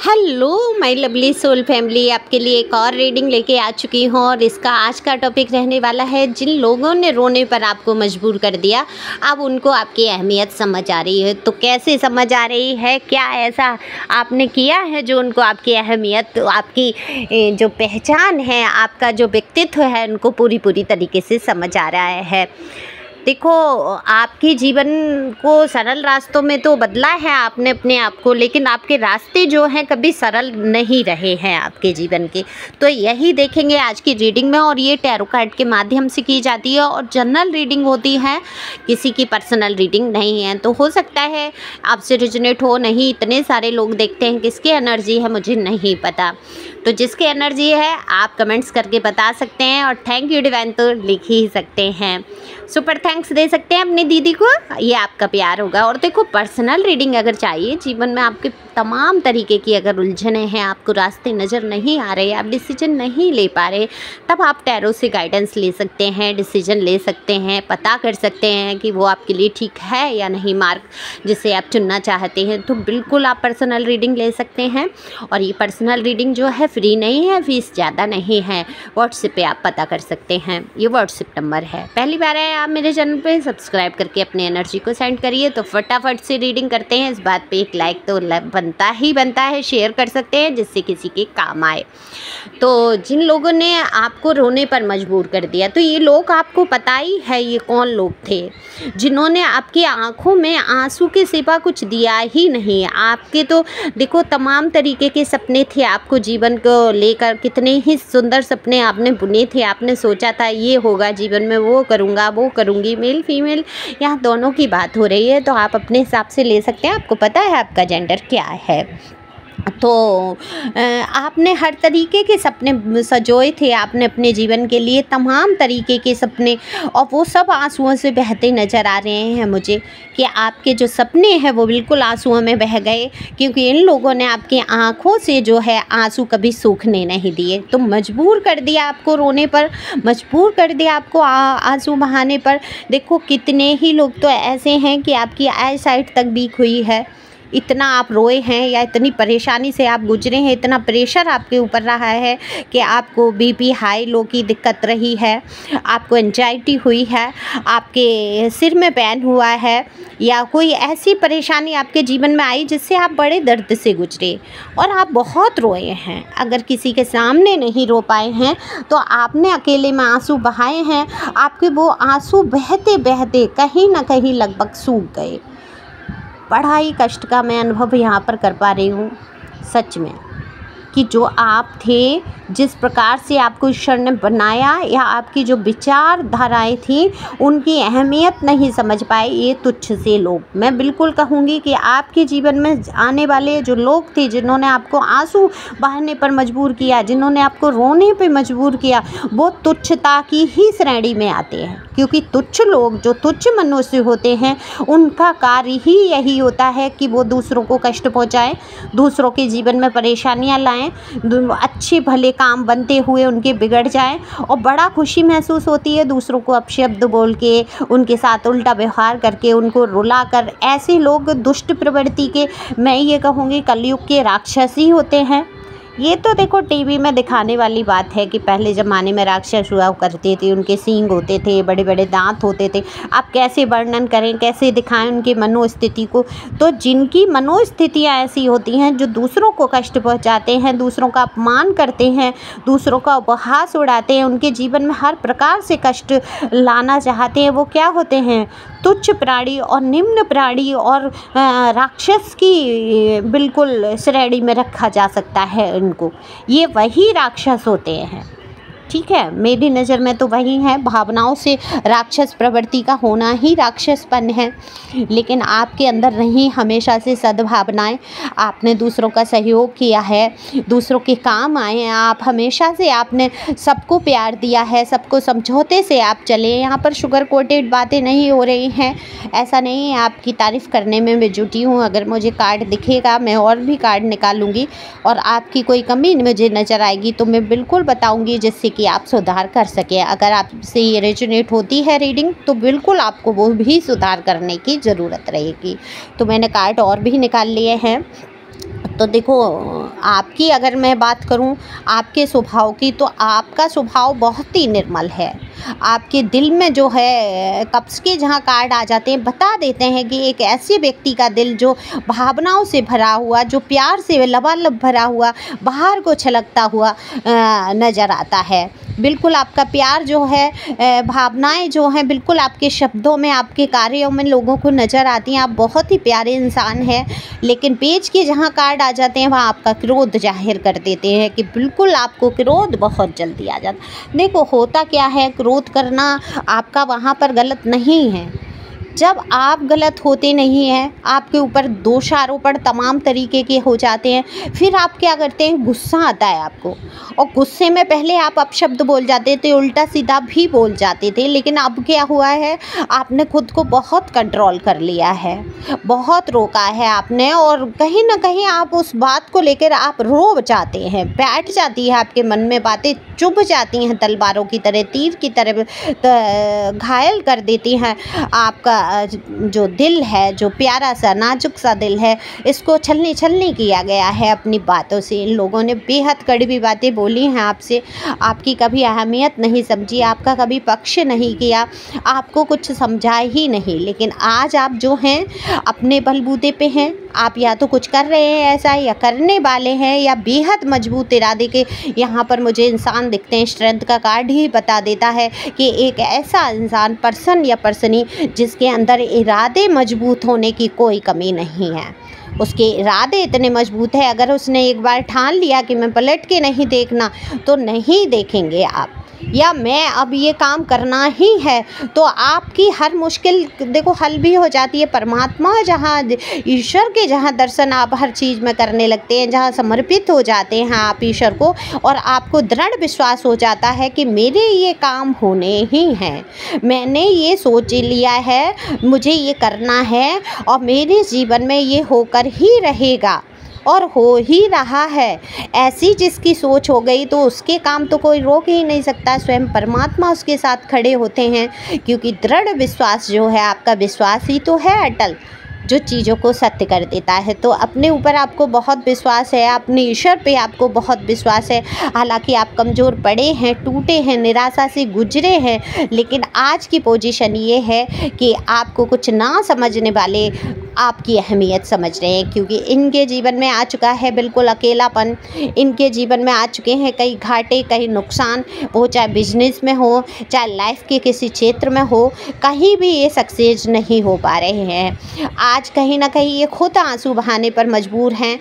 Hello my lovely soul family, आपके लिए एक और रीडिंग लेके आ चुकी हूँ और इसका आज का टॉपिक रहने वाला है जिन लोगों ने रोने पर आपको मजबूर कर दिया, अब उनको आपकी अहमियत समझ आ रही है। तो कैसे समझ आ रही है, क्या ऐसा आपने किया है जो उनको आपकी अहमियत, आपकी जो पहचान है, आपका जो व्यक्तित्व है, उनको पूरी तरीके से समझ आ रहा है। देखो, आपके जीवन को सरल रास्तों में तो बदला है आपने अपने आप को, लेकिन आपके रास्ते जो हैं कभी सरल नहीं रहे हैं आपके जीवन के। तो यही देखेंगे आज की रीडिंग में, और ये टैरो कार्ड के माध्यम से की जाती है और जनरल रीडिंग होती है, किसी की पर्सनल रीडिंग नहीं है। तो हो सकता है आपसे रिजोनेट हो, नहीं इतने सारे लोग देखते हैं, किसकी एनर्जी है मुझे नहीं पता। तो जिसकी एनर्जी है आप कमेंट्स करके बता सकते हैं, और थैंक यू डिवाइन तो लिख ही सकते हैं, सुपर थैंक्स दे सकते हैं अपनी दीदी को, ये आपका प्यार होगा। और देखो, पर्सनल रीडिंग अगर चाहिए, जीवन में आपके तमाम तरीके की अगर उलझने हैं, आपको रास्ते नज़र नहीं आ रहे, आप डिसीजन नहीं ले पा रहे, तब आप टैरो से गाइडेंस ले सकते हैं, डिसीजन ले सकते हैं, पता कर सकते हैं कि वो आपके लिए ठीक है या नहीं, मार्ग जिसे आप चुनना चाहते हैं। तो बिल्कुल आप पर्सनल रीडिंग ले सकते हैं। और ये पर्सनल रीडिंग जो है फ्री नहीं है, फीस ज़्यादा नहीं है, व्हाट्सएप पे आप पता कर सकते हैं, ये व्हाट्सएप नंबर है। पहली बार है आप मेरे चैनल पे, सब्सक्राइब करके अपनी एनर्जी को सेंड करिए। तो फटाफट से रीडिंग करते हैं। इस बात पे एक लाइक तो बनता है, शेयर कर सकते हैं जिससे किसी के काम आए। तो जिन लोगों ने आपको रोने पर मजबूर कर दिया, तो ये लोग आपको पता ही है ये कौन लोग थे, जिन्होंने आपकी आंखों में आंसू के सिवा कुछ दिया ही नहीं। आपके तो देखो तमाम तरीके के सपने थे, आपको जीवन को लेकर कितने ही सुंदर सपने आपने बुने थे। आपने सोचा था ये होगा जीवन में, वो करूँगा, वो करूँगी, मेल फीमेल यहाँ दोनों की बात हो रही है। तो आप अपने हिसाब से ले सकते हैं, आपको पता है आपका जेंडर क्या है। तो आपने हर तरीके के सपने सजोए थे, आपने अपने जीवन के लिए तमाम तरीके के सपने, और वो सब आंसुओं से बहते नज़र आ रहे हैं मुझे, कि आपके जो सपने हैं वो बिल्कुल आंसुओं में बह गए, क्योंकि इन लोगों ने आपकी आंखों से जो है आंसू कभी सूखने नहीं दिए। तो मजबूर कर दिया आपको रोने पर, मजबूर कर दिया आपको आंसू बहाने पर। देखो कितने ही लोग तो ऐसे हैं कि आपकी आई साइट तक वीक हुई है, इतना आप रोए हैं या इतनी परेशानी से आप गुजरे हैं, इतना प्रेशर आपके ऊपर रहा है कि आपको बीपी हाई लो की दिक्कत रही है, आपको एंजाइटी हुई है, आपके सिर में पेन हुआ है, या कोई ऐसी परेशानी आपके जीवन में आई जिससे आप बड़े दर्द से गुजरे और आप बहुत रोए हैं। अगर किसी के सामने नहीं रो पाए हैं तो आपने अकेले में आंसू बहाए हैं, आपके वो आंसू बहते बहते कहीं ना कहीं लगभग सूख गए। बड़ा ही कष्ट का मैं अनुभव यहाँ पर कर पा रही हूँ सच में, कि जो आप थे, जिस प्रकार से आपको ईश्वर ने बनाया, या आपकी जो विचारधाराएं थी उनकी अहमियत नहीं समझ पाए ये तुच्छ से लोग। मैं बिल्कुल कहूँगी कि आपके जीवन में आने वाले जो लोग थे, जिन्होंने आपको आंसू बहाने पर मजबूर किया, जिन्होंने आपको रोने पर मजबूर किया, वो तुच्छता की ही श्रेणी में आते हैं। क्योंकि तुच्छ लोग, जो तुच्छ मनुष्य होते हैं, उनका कार्य ही यही होता है कि वो दूसरों को कष्ट पहुँचाएँ, दूसरों के जीवन में परेशानियाँ लाएँ, अच्छे भले काम बनते हुए उनके बिगड़ जाएं, और बड़ा खुशी महसूस होती है दूसरों को अपशब्द बोल के, उनके साथ उल्टा व्यवहार करके, उनको रुलाकर। ऐसे लोग दुष्ट प्रवृत्ति के, मैं ये कहूँगी कलयुग के राक्षस ही होते हैं। ये तो देखो टीवी में दिखाने वाली बात है कि पहले ज़माने में राक्षस हुआ करते थे, उनके सींग होते थे, बड़े बड़े दांत होते थे। आप कैसे वर्णन करें, कैसे दिखाएं उनकी मनोस्थिति को। तो जिनकी मनोस्थितियाँ ऐसी होती हैं, जो दूसरों को कष्ट पहुंचाते हैं, दूसरों का अपमान करते हैं, दूसरों का उपहास उड़ाते हैं, उनके जीवन में हर प्रकार से कष्ट लाना चाहते हैं, वो क्या होते हैं? तुच्छ प्राणी और निम्न प्राणी और राक्षस की बिल्कुल श्रेणी में रखा जा सकता है इनको। ये वही राक्षस होते हैं, ठीक है, मेरी नज़र में तो वही है। भावनाओं से राक्षस प्रवृत्ति का होना ही राक्षसपन है। लेकिन आपके अंदर रही हमेशा से सद्भावनाएं, आपने दूसरों का सहयोग किया है, दूसरों के काम आए हैं, आप हमेशा से आपने सबको प्यार दिया है, सबको समझौते से आप चले। यहाँ पर शुगर कोटेड बातें नहीं हो रही हैं, ऐसा नहीं है। आपकी तारीफ़ करने में मैं जुटी हूँ। अगर मुझे कार्ड दिखेगा मैं और भी कार्ड निकालूंगी, और आपकी कोई कमी मुझे नज़र आएगी तो मैं बिल्कुल बताऊँगी, जिससे कि आप सुधार कर सकें। अगर आपसे ये रेजोनेट होती है रीडिंग, तो बिल्कुल आपको वो भी सुधार करने की ज़रूरत रहेगी। तो मैंने कार्ड और भी निकाल लिए हैं। तो देखो, आपकी अगर मैं बात करूं आपके स्वभाव की, तो आपका स्वभाव बहुत ही निर्मल है। आपके दिल में जो है कब्ज़ के जहाँ कार्ड आ जाते हैं, बता देते हैं कि एक ऐसे व्यक्ति का दिल जो भावनाओं से भरा हुआ, जो प्यार से लबालब भरा हुआ, बाहर को छलकता हुआ नज़र आता है। बिल्कुल आपका प्यार जो है, भावनाएं जो हैं, बिल्कुल आपके शब्दों में, आपके कार्यों में लोगों को नज़र आती हैं। आप बहुत ही प्यारे इंसान हैं। लेकिन पेज के जहाँ कार्ड आ जाते हैं वहाँ आपका क्रोध जाहिर कर देते हैं कि बिल्कुल आपको क्रोध बहुत जल्दी आ जाता। देखो, होता क्या है, क्रोध करना आपका वहाँ पर गलत नहीं है। जब आप गलत होते नहीं हैं, आपके ऊपर दोषारोपण तमाम तरीके के हो जाते हैं, फिर आप क्या करते हैं, गुस्सा आता है आपको, और गुस्से में पहले आप अपशब्द बोल जाते थे, उल्टा सीधा भी बोल जाते थे। लेकिन अब क्या हुआ है, आपने खुद को बहुत कंट्रोल कर लिया है, बहुत रोका है आपने, और कहीं ना कहीं आप उस बात को लेकर आप रो जाते हैं, बैठ जाती है आपके मन में बातें, चुभ जाती हैं, तलवारों की तरह, तीर की तरह घायल कर देती हैं। आपका जो दिल है, जो प्यारा सा नाजुक सा दिल है, इसको छलनी छलनी किया गया है अपनी बातों से। इन लोगों ने बेहद कड़वी बातें बोली हैं आपसे, आपकी कभी अहमियत नहीं समझी, आपका कभी पक्ष नहीं किया, आपको कुछ समझा ही नहीं। लेकिन आज आप जो हैं अपने बलबूते पे हैं, आप या तो कुछ कर रहे हैं ऐसा, या करने वाले हैं, या बेहद मजबूत इरादे के यहाँ पर मुझे इंसान दिखते हैं। स्ट्रेंथ का कार्ड ही बता देता है कि एक ऐसा इंसान, पर्सन या पर्सनी, जिसके अंदर इरादे मजबूत होने की कोई कमी नहीं है। उसके इरादे इतने मजबूत है, अगर उसने एक बार ठान लिया कि मैं पलट के नहीं देखना, तो नहीं देखेंगे आप, या मैं अब ये काम करना ही है, तो आपकी हर मुश्किल देखो हल भी हो जाती है। परमात्मा जहाँ, ईश्वर के जहाँ दर्शन आप हर चीज़ में करने लगते हैं, जहाँ समर्पित हो जाते हैं आप ईश्वर को, और आपको दृढ़ विश्वास हो जाता है कि मेरे ये काम होने ही हैं, मैंने ये सोच लिया है, मुझे ये करना है, और मेरे जीवन में ये होकर ही रहेगा, और हो ही रहा है। ऐसी जिसकी सोच हो गई, तो उसके काम तो कोई रोक ही नहीं सकता, स्वयं परमात्मा उसके साथ खड़े होते हैं। क्योंकि दृढ़ विश्वास जो है, आपका विश्वास ही तो है अटल, जो चीज़ों को सत्य कर देता है। तो अपने ऊपर आपको बहुत विश्वास है, अपने ईश्वर पे आपको बहुत विश्वास है। हालांकि आप कमज़ोर पड़े हैं, टूटे हैं, निराशा से गुजरे हैं, लेकिन आज की पोजीशन ये है कि आपको कुछ ना समझने वाले आपकी अहमियत समझ रहे हैं। क्योंकि इनके जीवन में आ चुका है बिल्कुल अकेलापन, इनके जीवन में आ चुके हैं कई घाटे, कई नुकसान, वो चाहे बिजनेस में हो, चाहे लाइफ के किसी क्षेत्र में हो, कहीं भी ये सक्सेस नहीं हो पा रहे हैं। आज कहीं ना कहीं ये खुद आंसू बहाने पर मजबूर हैं।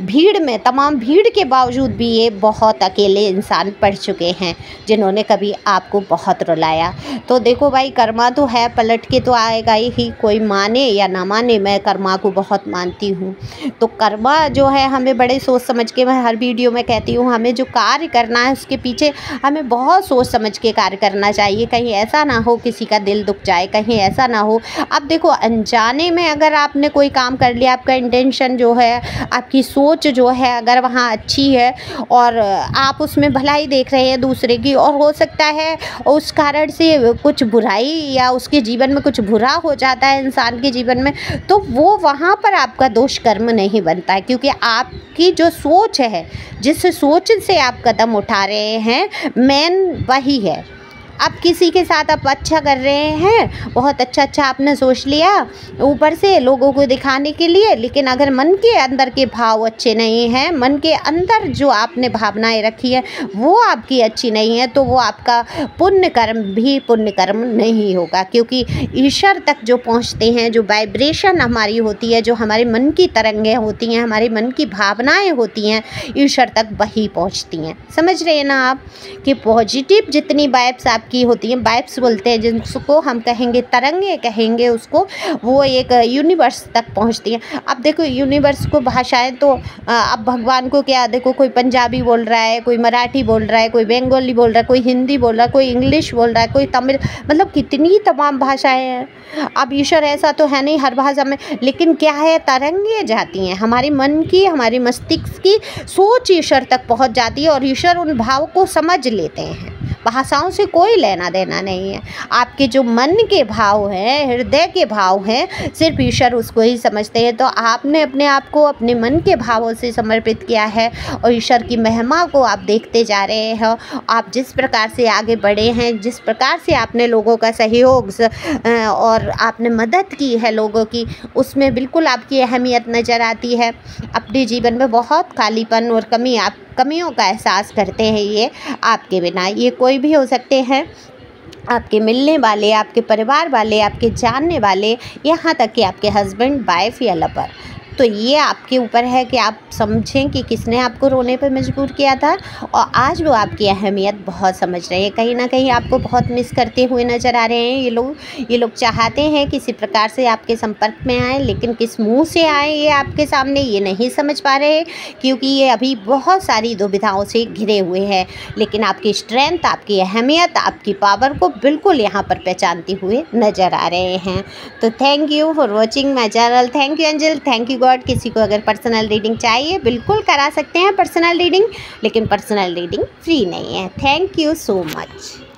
भीड़ में, तमाम भीड़ के बावजूद भी ये बहुत अकेले इंसान पड़ चुके हैं, जिन्होंने कभी आपको बहुत रुलाया। तो देखो भाई, कर्मा तो है, पलट के तो आएगा ही, कोई माने या ना माने, मैं कर्मा को बहुत मानती हूँ। तो कर्मा जो है, हमें बड़े सोच समझ के, मैं हर वीडियो में कहती हूँ, हमें जो कार्य करना है उसके पीछे हमें बहुत सोच समझ के कार्य करना चाहिए। कहीं ऐसा ना हो किसी का दिल दुख जाए, कहीं ऐसा ना हो। अब देखो, अनजाने में अगर आपने कोई काम कर लिया, आपका इंटेंशन जो है, आपकी सोच जो है अगर वहाँ अच्छी है, और आप उसमें भलाई देख रहे हैं दूसरे की, और हो सकता है उस कारण से कुछ बुराई या उसके जीवन में कुछ बुरा हो जाता है इंसान के जीवन में, तो वो वहाँ पर आपका दोष कर्म नहीं बनता है। क्योंकि आपकी जो सोच है, जिस सोच से आप कदम उठा रहे हैं, मेन वही है। आप किसी के साथ आप अच्छा कर रहे हैं, बहुत अच्छा आपने सोच लिया ऊपर से लोगों को दिखाने के लिए, लेकिन अगर मन के अंदर के भाव अच्छे नहीं हैं, मन के अंदर जो आपने भावनाएं रखी है वो आपकी अच्छी नहीं है, तो वो आपका पुण्य कर्म भी पुण्य कर्म नहीं होगा। क्योंकि ईश्वर तक जो पहुंचते हैं, जो वाइब्रेशन हमारी होती है, जो हमारे मन की तरंगें होती हैं, हमारे मन की भावनाएँ होती हैं, ईश्वर तक वही पहुँचती हैं। समझ रहे हैं ना आप, कि पॉजिटिव जितनी वाइब्स की होती हैं, वाइब्स बोलते हैं जिसको हम कहेंगे, तरंगे कहेंगे उसको, वो एक यूनिवर्स तक पहुंचती हैं। अब देखो, यूनिवर्स को भाषाएं तो अब भगवान को क्या, देखो कोई पंजाबी बोल रहा है, कोई मराठी बोल रहा है, कोई बंगाली बोल रहा है, कोई हिंदी बोल रहा है, कोई इंग्लिश बोल रहा है, कोई तमिल, मतलब कितनी तमाम भाषाएं हैं। अब ईश्वर ऐसा तो है नहीं हर भाषा में, लेकिन क्या है, तरंगे जाती हैं हमारे मन की, हमारे मस्तिष्क की सोच ईश्वर तक पहुंच जाती है, और ईश्वर उन भाव को समझ लेते हैं, भाषाओं से कोई लेना देना नहीं है। आपके जो मन के भाव हैं, हृदय के भाव हैं, सिर्फ ईश्वर उसको ही समझते हैं। तो आपने अपने आप को अपने मन के भावों से समर्पित किया है और ईश्वर की महिमा को आप देखते जा रहे हो। आप जिस प्रकार से आगे बढ़े हैं, जिस प्रकार से आपने लोगों का सहयोग और आपने मदद की है लोगों की, उसमें बिल्कुल आपकी अहमियत नज़र आती है। अपने जीवन में बहुत खालीपन और कमियों का एहसास करते हैं। ये आपके बिना, ये कोई भी हो सकते हैं, आपके मिलने वाले, आपके परिवार वाले, आपके जानने वाले, यहाँ तक कि आपके हस्बैंड, वाइफ या लवर। तो ये आपके ऊपर है कि आप समझें कि किसने आपको रोने पर मजबूर किया था, और आज वो आपकी अहमियत बहुत समझ रहे हैं। कहीं ना कहीं आपको बहुत मिस करते हुए नज़र आ रहे हैं ये लोग चाहते हैं किसी प्रकार से आपके संपर्क में आए, लेकिन किस मुंह से आए ये आपके सामने ये नहीं समझ पा रहे, क्योंकि ये अभी बहुत सारी दुविधाओं से घिरे हुए हैं। लेकिन आपकी स्ट्रेंथ, आपकी अहमियत, आपकी पावर को बिल्कुल यहाँ पर पहचानते हुए नज़र आ रहे हैं। तो thank you for watching my channel. Thank you angel, thank you God. किसी को अगर पर्सनल रीडिंग चाहिए बिल्कुल करा सकते हैं पर्सनल रीडिंग, लेकिन पर्सनल रीडिंग फ्री नहीं है। Thank you so much.